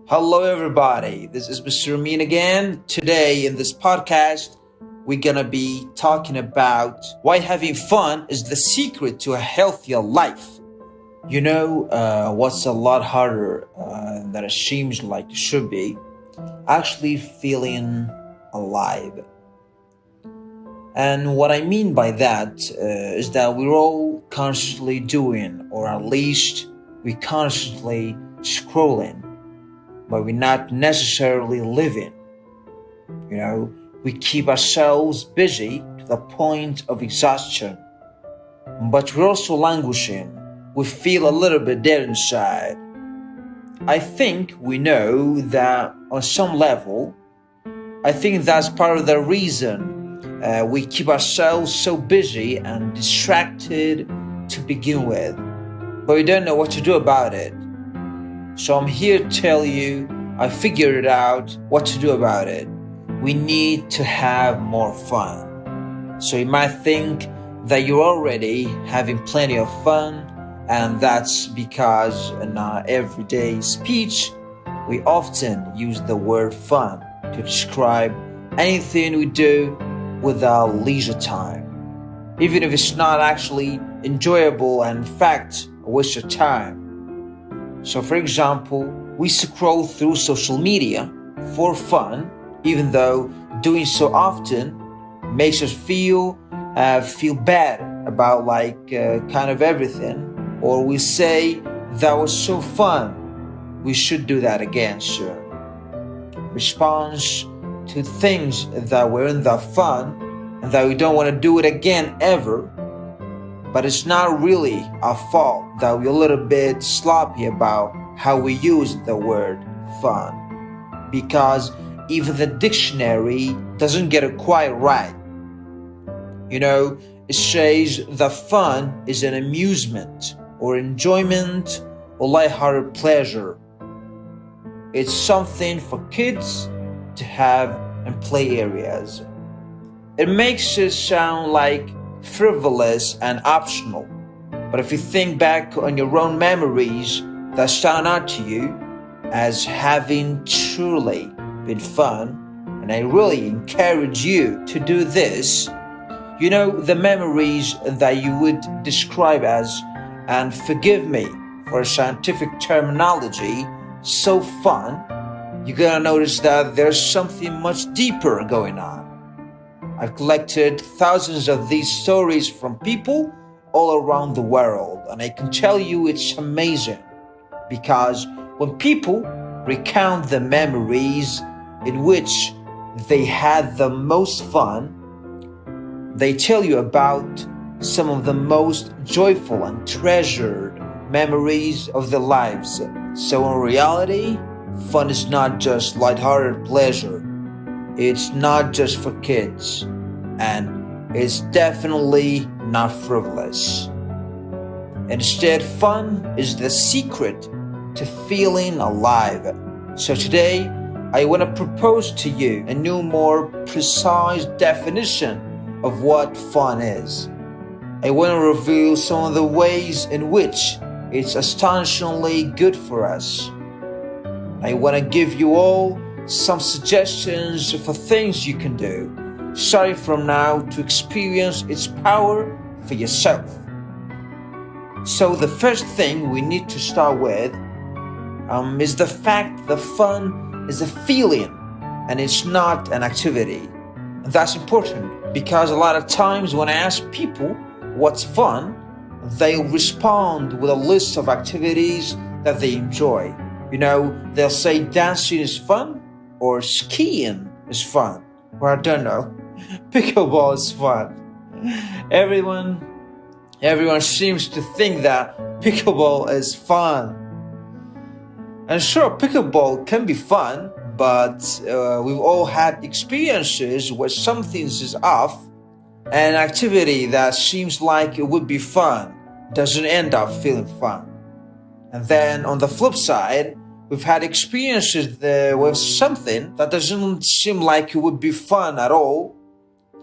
Hello, everybody. This is Mr. Amin again. Today, in this podcast, we're gonna be talking about why having fun is the secret to a healthier life. What's a lot harder than it seems like it should be? Actually feeling alive. And what I mean by that is that we're all constantly doing, or at least we're constantly scrolling, but we're not necessarily living. We keep ourselves busy to the point of exhaustion, but we're also languishing. We feel a little bit dead inside. I think we know that on some level. I think that's part of the reason we keep ourselves so busy and distracted to begin with, but we don't know what to do about it. So I'm here to tell you, I figured out what to do about it. We need to have more fun. So you might think that you're already having plenty of fun, and that's because in our everyday speech, we often use the word fun to describe anything we do with our leisure time, even if it's not actually enjoyable and in fact a waste of time. So for example, we scroll through social media for fun, even though doing so often makes us feel bad about kind of everything, or we say that was so fun, we should do that again soon. Response to things that were in the fun and that we don't want to do it again ever, but it's not really our fault that we're a little bit sloppy about how we use the word fun, because even the dictionary doesn't get it quite right. It says that fun is an amusement or enjoyment or lighthearted pleasure. It's something for kids to have in play areas. It makes it sound like frivolous and optional, but if you think back on your own memories that stand out to you as having truly been fun, and I really encourage you to do this, the memories that you would describe as, and forgive me for scientific terminology, so fun, you're gonna notice that there's something much deeper going on. I've collected thousands of these stories from people all around the world, and I can tell you it's amazing, because when people recount the memories in which they had the most fun, they tell you about some of the most joyful and treasured memories of their lives. So in reality, fun is not just lighthearted pleasure. It's not just for kids, and it's definitely not frivolous. Instead, fun is the secret to feeling alive. So today, I want to propose to you a new, more precise definition of what fun is. I want to reveal some of the ways in which it's astonishingly good for us. I want to give you all some suggestions for things you can do, starting from now, to experience its power for yourself. So the first thing we need to start with is the fact that fun is a feeling and it's not an activity. And that's important because a lot of times when I ask people what's fun, they'll respond with a list of activities that they enjoy. They'll say dancing is fun, or skiing is fun, or I don't know, pickleball is fun. Everyone seems to think that pickleball is fun. And sure, pickleball can be fun, but we've all had experiences where something is off, and an activity that seems like it would be fun doesn't end up feeling fun. And then on the flip side, we've had experiences with something that doesn't seem like it would be fun at all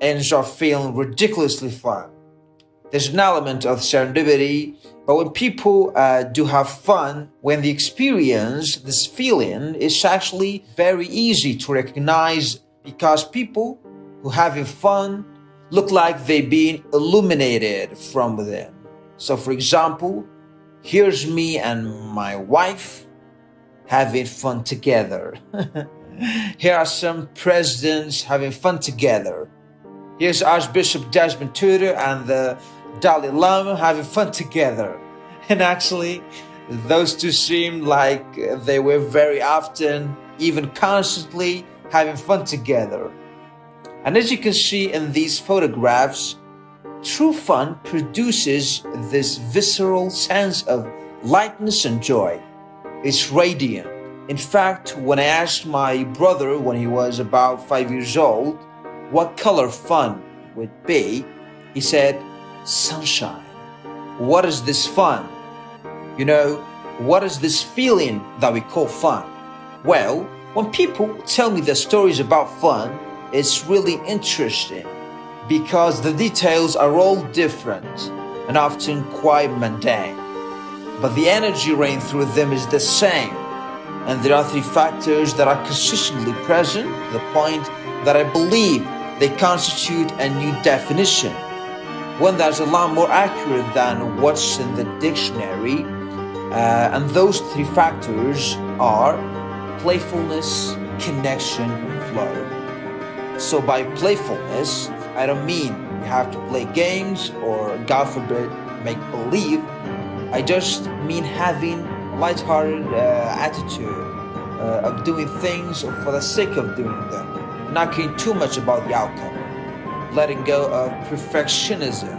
ends up feeling ridiculously fun. There's an element of serendipity, but when people do have fun, when they experience this feeling, it's actually very easy to recognize because people who having fun look like they've been illuminated from within. So for example, here's me and my wife having fun together. Here are some presidents having fun together. Here's Archbishop Desmond Tutu and the Dalai Lama having fun together. And actually, those two seemed like they were very often, even constantly, having fun together. And as you can see in these photographs, true fun produces this visceral sense of lightness and joy. It's radiant. In fact, when I asked my brother when he was about 5 years old what color fun would be, he said, sunshine. What is this fun? You know, what is this feeling that we call fun? Well, when people tell me their stories about fun, it's really interesting because the details are all different and often quite mundane. But the energy running through them is the same. And there are three factors that are consistently present to the point that I believe they constitute a new definition, one that's a lot more accurate than what's in the dictionary. And those three factors are playfulness, connection, and flow. So by playfulness, I don't mean you have to play games or, God forbid, make believe. I just mean having a lighthearted attitude of doing things for the sake of doing them, not caring too much about the outcome, letting go of perfectionism.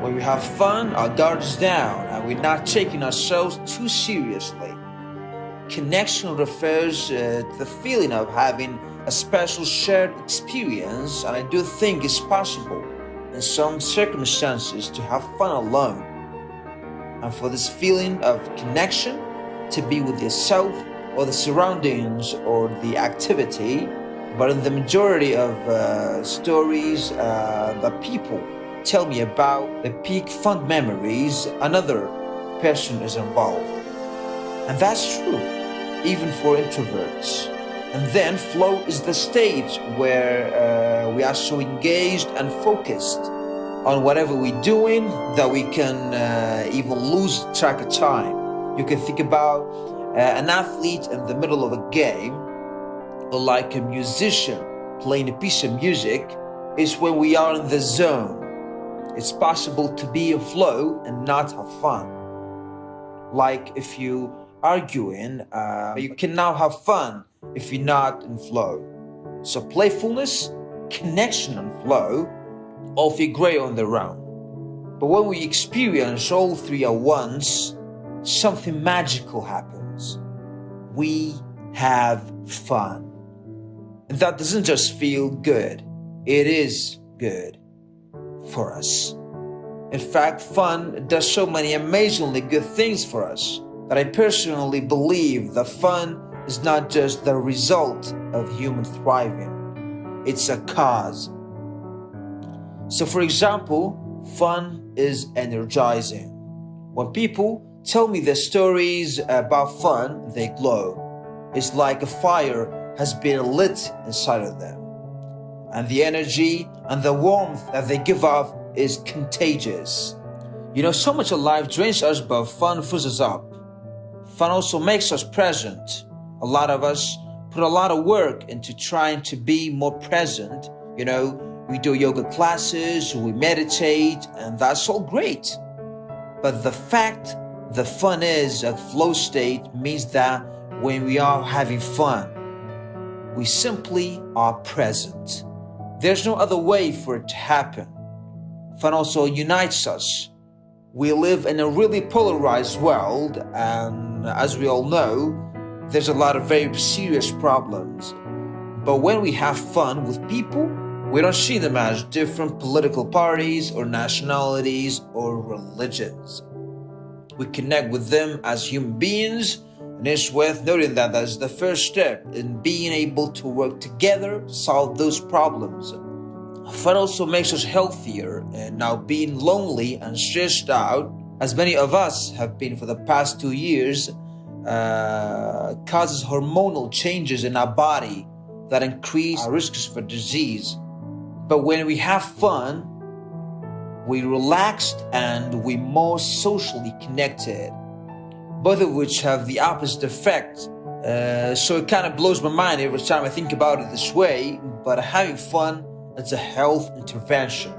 When we have fun, our guard is down and we're not taking ourselves too seriously. Connection refers to the feeling of having a special shared experience, and I do think it's possible in some circumstances to have fun alone. And for this feeling of connection to be with yourself or the surroundings or the activity, but in the majority of stories that people tell me about the peak fun memories, another person is involved. And that's true, even for introverts. And then flow is the stage where we are so engaged and focused on whatever we're doing that we can even lose track of time. You can think about an athlete in the middle of a game, or like a musician playing a piece of music. Is when we are in the zone. It's possible to be in flow and not have fun. Like if you arguing, you can now have fun if you're not in flow. So playfulness, connection, and flow all feel great on their own. But when we experience all three at once, something magical happens. We have fun. And that doesn't just feel good, it is good for us. In fact, fun does so many amazingly good things for us that I personally believe that fun is not just the result of human thriving, it's a cause. So for example, fun is energizing. When people tell me their stories about fun, they glow. It's like a fire has been lit inside of them. And the energy and the warmth that they give off is contagious. You know, so much of life drains us, but fun fills us up. Fun also makes us present. A lot of us put a lot of work into trying to be more present. You know, we do yoga classes, we meditate, and that's all great. But the fact the fun is a flow state means that when we are having fun, we simply are present. There's no other way for it to happen. Fun also unites us. We live in a really polarized world, and as we all know, there's a lot of very serious problems. But when we have fun with people, we don't see them as different political parties or nationalities or religions. We connect with them as human beings, and it's worth noting that that's the first step in being able to work together to solve those problems. Fun also makes us healthier, and now being lonely and stressed out, as many of us have been for the past 2 years, causes hormonal changes in our body that increase our risks for disease. But when we have fun, we relaxed and we more socially connected, both of which have the opposite effect. So it kind of blows my mind every time I think about it this way, but having fun is a health intervention.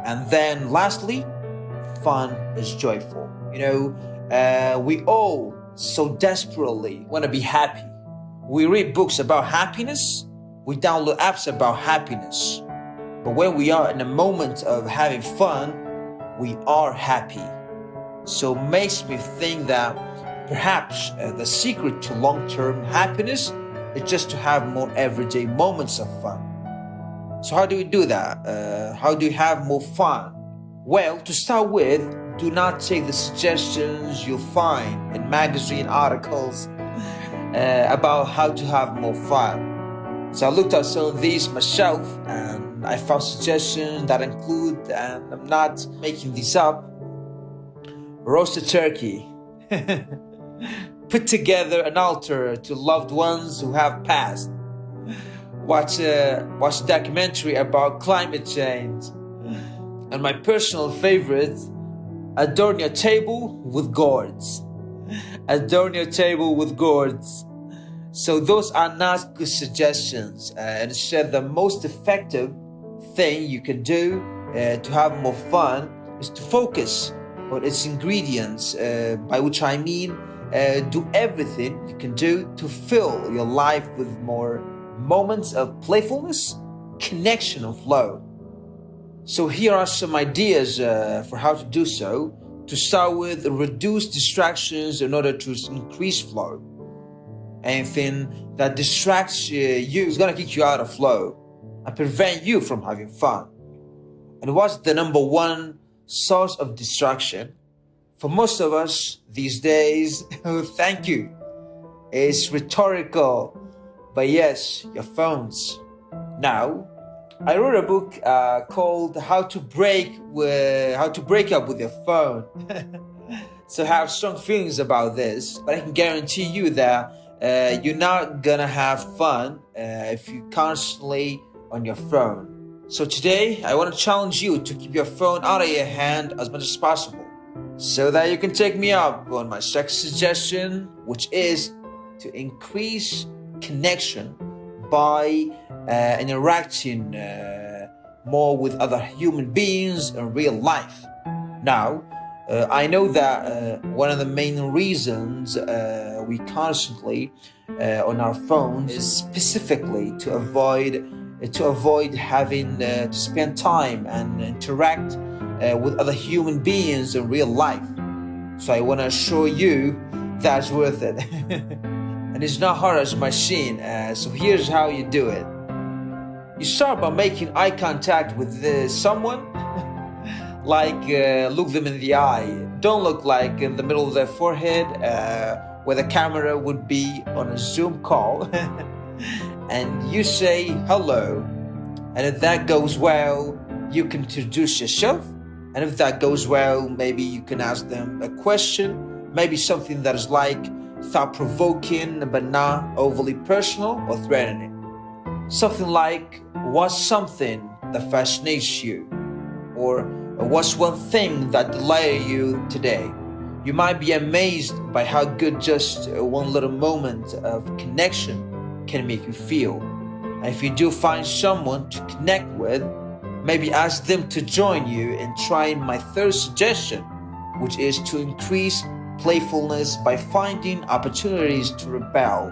And then lastly, fun is joyful. We all so desperately want to be happy. We read books about happiness, we download apps about happiness. But when we are in a moment of having fun, we are happy. So it makes me think that perhaps the secret to long-term happiness is just to have more everyday moments of fun. So how do we do that? How do you have more fun? Well, to start with, do not take the suggestions you'll find in magazine articles about how to have more fun. So I looked at some of these myself and I found suggestions that include, and I'm not making these up, roasted turkey, put together an altar to loved ones who have passed, watch a documentary about climate change, and my personal favorite, adorn your table with gourds. Adorn your table with gourds. So those are not good suggestions. Instead, the most effective thing you can do to have more fun is to focus on its ingredients, by which I mean do everything you can do to fill your life with more moments of playfulness, connection, and flow. So here are some ideas for how to do so. To start with, reduce distractions in order to increase flow. Anything that distracts you is going to kick you out of flow and prevent you from having fun. And what's the number one source of distraction? For most of us these days, thank you, it's rhetorical, but yes, your phones. Now, I wrote a book called How to Break Up with Your Phone. So I have strong feelings about this, but I can guarantee you that you're not gonna have fun if you're constantly on your phone. So today, I want to challenge you to keep your phone out of your hand as much as possible, so that you can take me up on my second suggestion, which is to increase connection by interacting more with other human beings in real life. Now, I know that one of the main reasons we constantly on our phones is specifically to avoid having to spend time and interact with other human beings in real life. So I want to assure you that's worth it. And it's not hard as a machine. So here's how you do it. You start by making eye contact with someone. Look them in the eye. Don't look like in the middle of their forehead where the camera would be on a Zoom call. And you say hello. And if that goes well, you can introduce yourself. And if that goes well, maybe you can ask them a question, maybe something that is thought-provoking but not overly personal or threatening. Something like, what's something that fascinates you? Or what's one thing that delighted you today? You might be amazed by how good just one little moment of connection can make you feel. And if you do find someone to connect with, maybe ask them to join you in trying my third suggestion, which is to increase playfulness by finding opportunities to rebel.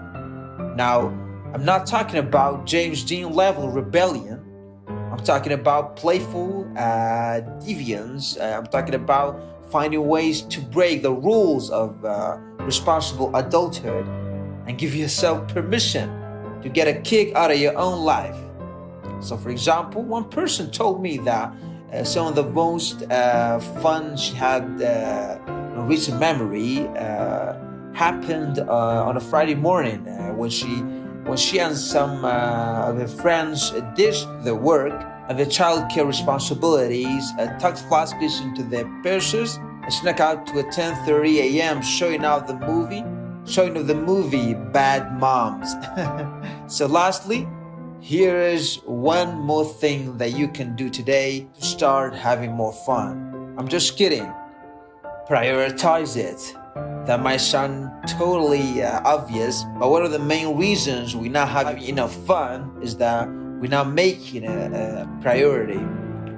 Now, I'm not talking about James Dean level rebellion. I'm talking about playful deviance. I'm talking about finding ways to break the rules of responsible adulthood and give yourself permission to get a kick out of your own life. So for example, one person told me that some of the most fun she had in recent memory happened on a Friday morning when she and some of her friends ditched their work and their childcare responsibilities, tucked flasks into their purses, and snuck out to a 10:30 a.m. showing of the movie Bad Moms. So lastly, here is one more thing that you can do today to start having more fun. I'm just kidding. Prioritize it. That might sound totally obvious, but one of the main reasons we're not having enough fun is that we're not making a priority.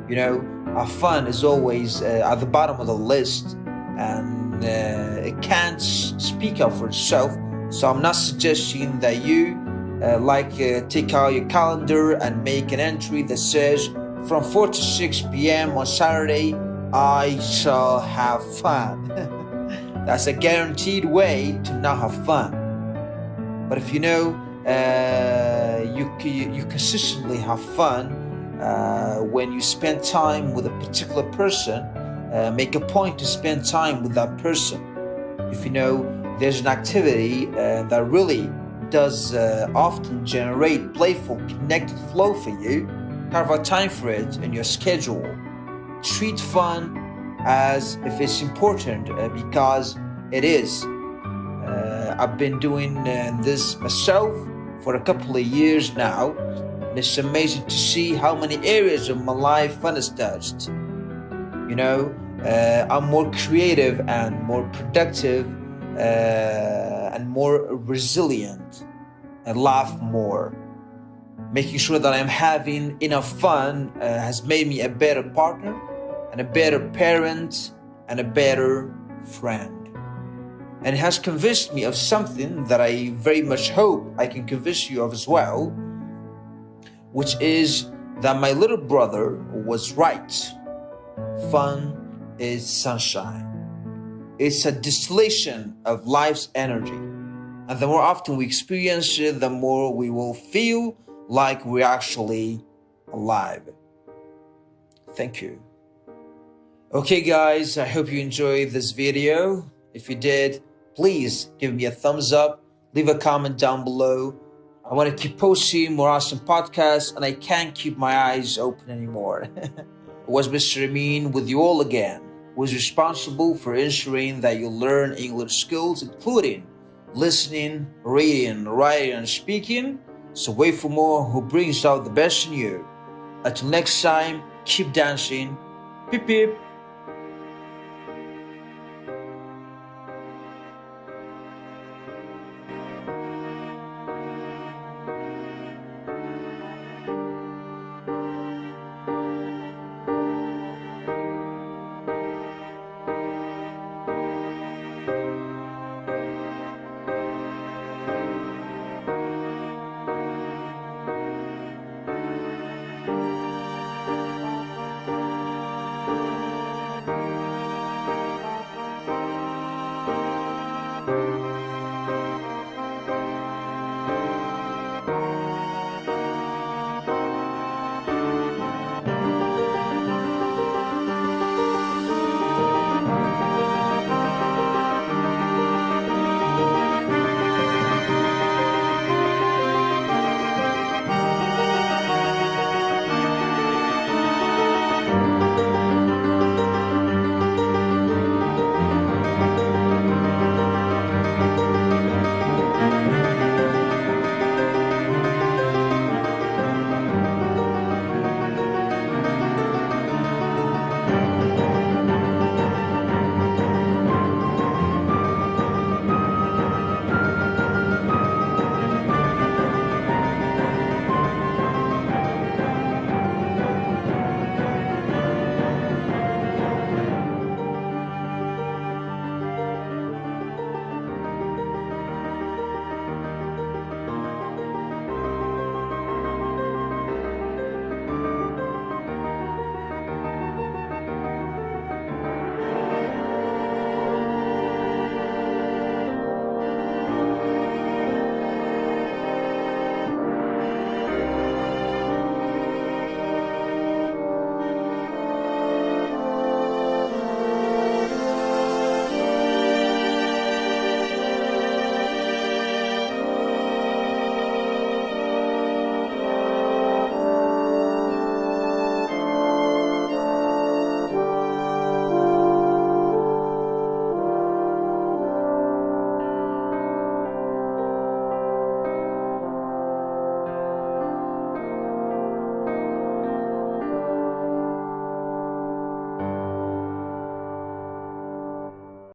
You know, our fun is always at the bottom of the list, and it can't speak up for itself. So I'm not suggesting that you take out your calendar and make an entry that says from 4 to 6 p.m. on Saturday, I shall have fun. That's a guaranteed way to not have fun. But if you know you consistently have fun when you spend time with a particular person, make a point to spend time with that person. If you know there's an activity that really does often generate playful, connected flow for you, carve out time for it in your schedule. Treat fun as if it's important because it is. I've been doing this myself for a couple of years now, and it's amazing to see how many areas of my life fun has touched. You know, I'm more creative and more productive and more resilient and laugh more. Making sure that I'm having enough fun has made me a better partner and a better parent and a better friend. And it has convinced me of something that I very much hope I can convince you of as well, which is that my little brother was right. Fun is sunshine. It's a distillation of life's energy. And the more often we experience it, the more we will feel like we're actually alive. Thank you. Okay guys, I hope you enjoyed this video. If you did, please give me a thumbs up, leave a comment down below. I want to keep posting more awesome podcasts, and I can't keep my eyes open anymore. It was Mr. Amin with you all again, who is responsible for ensuring that you learn English skills, including listening, reading, writing, and speaking. So wait for more who brings out the best in you. Until next time, keep dancing. Beep beep.